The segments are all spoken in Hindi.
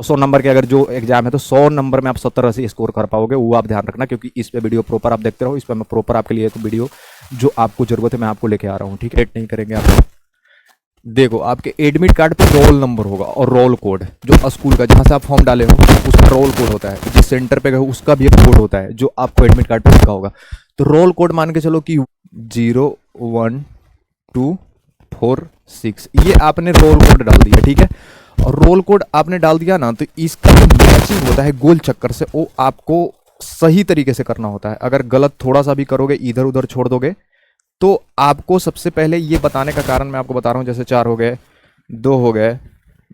100 नंबर के अगर जो एग्जाम है तो 100 नंबर में आप 70-80 स्कोर कर पाओगे, वो आप ध्यान रखना, क्योंकि इस पे वीडियो प्रॉपर आप देखते रहो, इस पे मैं प्रॉपर आपके लिए एक वीडियो जो आपको जरूरत है मैं आपको लेके आ रहा हूँ, ठीक है। नहीं करेंगे आप। देखो आपके एडमिट कार्ड पे रोल नंबर होगा और रोल कोड, जो स्कूल का जहाँ से आप फॉर्म डाले हो उसका रोल कोड होता है, जिस सेंटर पे गए उसका भी एक कोड होता है जो आपको एडमिट कार्ड पे लिखा होगा। तो रोल कोड मान के चलो कि 01246, ये आपने रोल कोड डाल दिया, ठीक है। और रोल कोड आपने डाल दिया ना, तो इसका जो मैचिंग होता है गोल चक्कर से, वो आपको सही तरीके से करना होता है। अगर गलत थोड़ा सा भी करोगे, इधर उधर छोड़ दोगे, तो आपको सबसे पहले ये बताने का कारण मैं आपको बता रहा हूँ, जैसे 4 हो गए, 2 हो गए,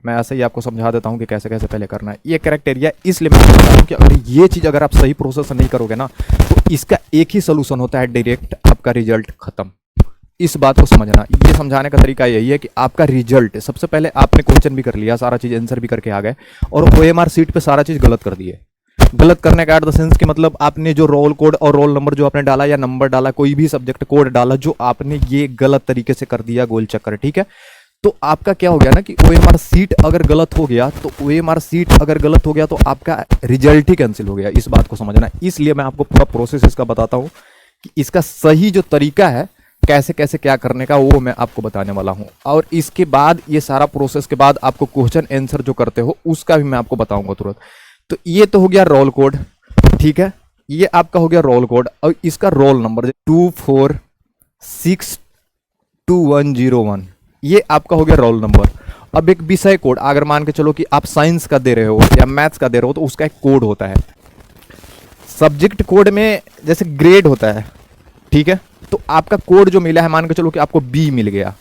मैं ऐसे ही आपको समझा देता हूँ कि कैसे कैसे पहले करना है। ये क्राइटेरिया इसलिए मैं बता रहा हूँ कि अगर ये चीज़ अगर आप सही प्रोसेस से नहीं करोगे ना, तो इसका एक ही सोल्यूशन होता है, डायरेक्ट आपका रिजल्ट खत्म। इस बात को समझना, ये समझाने का तरीका यही है कि आपका रिजल्ट, सबसे पहले आपने क्वेश्चन भी कर लिया, सारा चीज़ आंसर भी करके आ गए, और OMR सीट पे सारा चीज़ गलत कर दिए। गलत करने का एट द सेंस कि मतलब आपने जो रोल कोड और रोल नंबर जो आपने डाला या नंबर डाला, कोई भी सब्जेक्ट कोड डाला, जो आपने ये गलत तरीके से कर दिया गोल चक्कर, ठीक है। तो आपका क्या हो गया ना कि OMR सीट अगर गलत हो गया, तो OMR सीट अगर गलत हो गया तो आपका रिजल्ट ही कैंसिल हो गया। इस बात को समझना, इसलिए मैं आपको पूरा प्रोसेस इसका बताता हूँ कि इसका सही जो तरीका है कैसे कैसे क्या करने का, वो मैं आपको बताने वाला हूँ। और इसके बाद ये सारा प्रोसेस के बाद आपको क्वेश्चन आंसर जो करते हो उसका भी मैं आपको बताऊंगा तुरंत। तो ये तो हो गया रोल कोड, ठीक है, ये आपका हो गया रोल कोड। और इसका रोल नंबर 24622101, ये आपका हो गया रोल नंबर। अब एक विषय कोड, अगर मान के चलो कि आप साइंस का दे रहे हो या मैथ्स का दे रहे हो, तो उसका एक कोड होता है। सब्जेक्ट कोड में जैसे ग्रेड होता है, ठीक है, तो आपका कोड जो मिला है, मान के चलो कि आपको बी मिल गया,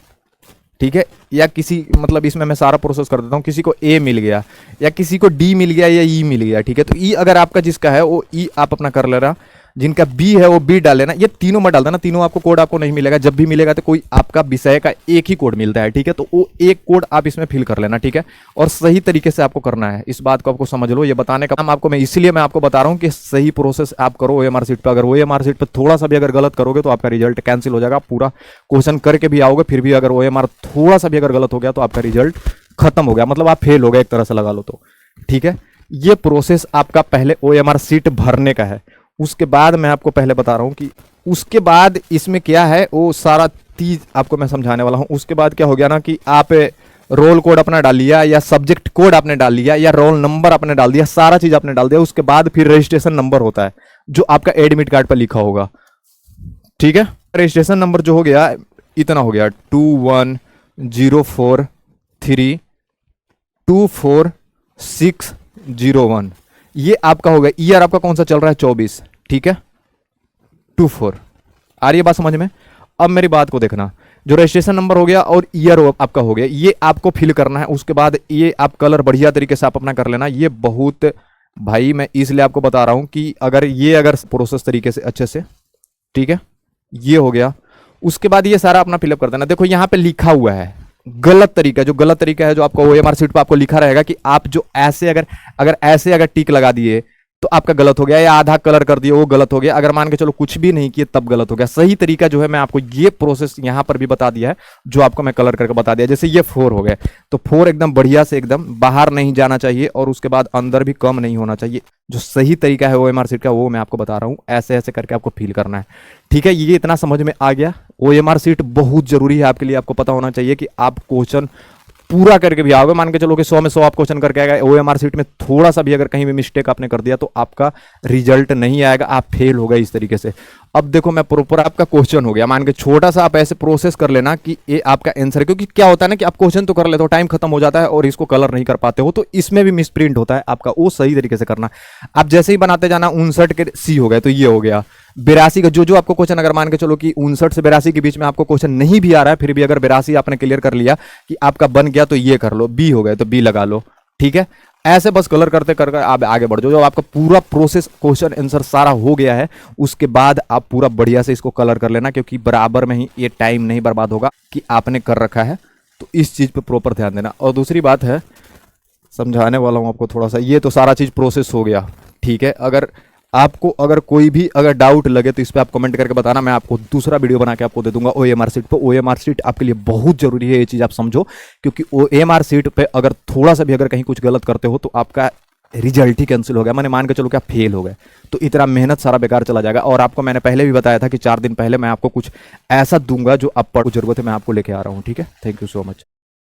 ठीक है, या किसी मतलब इसमें मैं सारा प्रोसेस कर देता हूँ, किसी को ए मिल गया या किसी को डी मिल गया या ई मिल गया, ठीक है। तो ई अगर आपका जिसका है वो ई आप अपना कर लेना, जिनका बी है वो बी डाल लेना। ये तीनों मत डाल देना, तीनों आपको कोड आपको नहीं मिलेगा, जब भी मिलेगा तो कोई आपका विषय का एक ही कोड मिलता है, ठीक है। तो वो एक कोड आप इसमें फिल कर लेना, ठीक है, और सही तरीके से आपको करना है। इस बात को आपको समझ लो, ये बताने का काम आपको मैं इसलिए मैं आपको बता रहा हूँ कि सही प्रोसेस आप करो OMR सीट पर। अगर OMR सीट पर थोड़ा सा भी अगर गलत करोगे तो आपका रिजल्ट कैंसिल हो जाएगा। पूरा क्वेश्चन करके भी आओगे, फिर भी अगर OMR थोड़ा सा भी अगर गलत हो गया तो आपका रिजल्ट खत्म हो गया, मतलब आप फेल हो गए एक तरह से लगा लो तो, ठीक है। ये प्रोसेस आपका पहले OMR सीट भरने का है। उसके बाद मैं आपको पहले बता रहा हूं कि उसके बाद इसमें क्या है, वो सारा चीज आपको मैं समझाने वाला हूं। उसके बाद क्या हो गया ना कि आप रोल कोड अपना डाल लिया या सब्जेक्ट कोड आपने डाल लिया या रोल नंबर आपने डाल दिया, सारा चीज आपने डाल दिया। उसके बाद फिर रजिस्ट्रेशन नंबर होता है जो आपका एडमिट कार्ड पर लिखा होगा, ठीक है। रजिस्ट्रेशन नंबर जो हो गया, इतना हो गया 21043244601, ये आपका होगा। ईयर आपका कौन सा चल रहा है, 24, ठीक है, 24। आ रही है बात समझ में? अब मेरी बात को देखना, जो रजिस्ट्रेशन नंबर हो गया और ईयर आपका हो गया, ये आपको फिल करना है। उसके बाद ये आप कलर बढ़िया तरीके से आप अपना कर लेना। ये बहुत भाई मैं इसलिए आपको बता रहा हूं कि अगर प्रोसेस तरीके से अच्छे से, ठीक है, ये हो गया। उसके बाद ये सारा अपना फिलअप कर देना। देखो यहाँ पे लिखा हुआ है गलत तरीका, जो गलत तरीका है जो आपको OMR सीट पर आपको लिखा रहेगा कि आप जो ऐसे अगर टिक लगा दिए तो आपका गलत हो गया, या आधा कलर कर दिए वो गलत हो गया। अगर मान के चलो कुछ भी नहीं किए तब गलत हो गया। सही तरीका जो है मैं आपको ये प्रोसेस यहां पर भी बता दिया है, जो आपको मैं कलर करके बता दिया। जैसे ये 4 हो गए, तो 4 एकदम बढ़िया से एकदम बाहर नहीं जाना चाहिए और उसके बाद अंदर भी कम नहीं होना चाहिए। जो सही तरीका है OMR सीट का वो मैं आपको बता रहा हूं, ऐसे ऐसे करके आपको फील करना है, ठीक है। ये इतना समझ में आ गया। OMR सीट बहुत जरूरी है आपके लिए, आपको पता होना चाहिए कि आप क्वेश्चन पूरा करके भी आओगे। मान के चलो कि 100 में 100 आप क्वेश्चन करके आएगा, OMR सीट में थोड़ा सा भी अगर कहीं भी मिस्टेक आपने कर दिया तो आपका रिजल्ट नहीं आएगा, आप फेल हो गए इस तरीके से। अब देखो मैं प्रॉपर आपका क्वेश्चन हो गया, मान के छोटा सा आप ऐसे प्रोसेस कर लेना कि ये आपका आंसर है। क्योंकि क्या होता है ना कि आप क्वेश्चन तो कर लेते हो, टाइम खत्म हो जाता है और इसको कलर नहीं कर पाते हो, तो इसमें भी मिस प्रिंट होता है आपका, वो सही तरीके से करना। आप जैसे ही बनाते जाना, 59 के C हो गए तो ये हो गया। 82 का जो आपको क्वेश्चन, अगर मान के चलो कि 59 से 82 के बीच में आपको क्वेश्चन नहीं भी आ रहा है, फिर भी अगर 82 आपने क्लियर कर लिया कि आपका बन गया, तो ये कर लो। B हो गए तो B लगा लो, ठीक है। ऐसे बस कलर करते करके आप आगे बढ़ जाओ। जब आपका पूरा प्रोसेस क्वेश्चन आंसर सारा हो गया है, उसके बाद आप पूरा बढ़िया से इसको कलर कर लेना, क्योंकि बराबर में ही ये टाइम नहीं बर्बाद होगा कि आपने कर रखा है। तो इस चीज पे प्रॉपर ध्यान देना। और दूसरी बात है, समझाने वाला हूं आपको थोड़ा सा, ये तो सारा चीज प्रोसेस हो गया, ठीक है। अगर आपको अगर कोई भी अगर डाउट लगे तो इस पर आप कमेंट करके बताना, मैं आपको दूसरा वीडियो बना के आपको दे दूंगा ओएमआर सीट पे। ओएमआर सीट आपके लिए बहुत जरूरी है, ये चीज़ आप समझो, क्योंकि ओएमआर सीट पे अगर थोड़ा सा भी अगर कहीं कुछ गलत करते हो तो आपका रिजल्ट ही कैंसिल हो गया, मैंने मान के चलो कि आप फेल हो गए, तो इतना मेहनत सारा बेकार चला जाएगा। और आपको मैंने पहले भी बताया था कि 4 दिन पहले मैं आपको कुछ ऐसा दूंगा जो आप पर जरूरत है, मैं आपको लेके आ रहा हूँ, ठीक है। Thank you so much.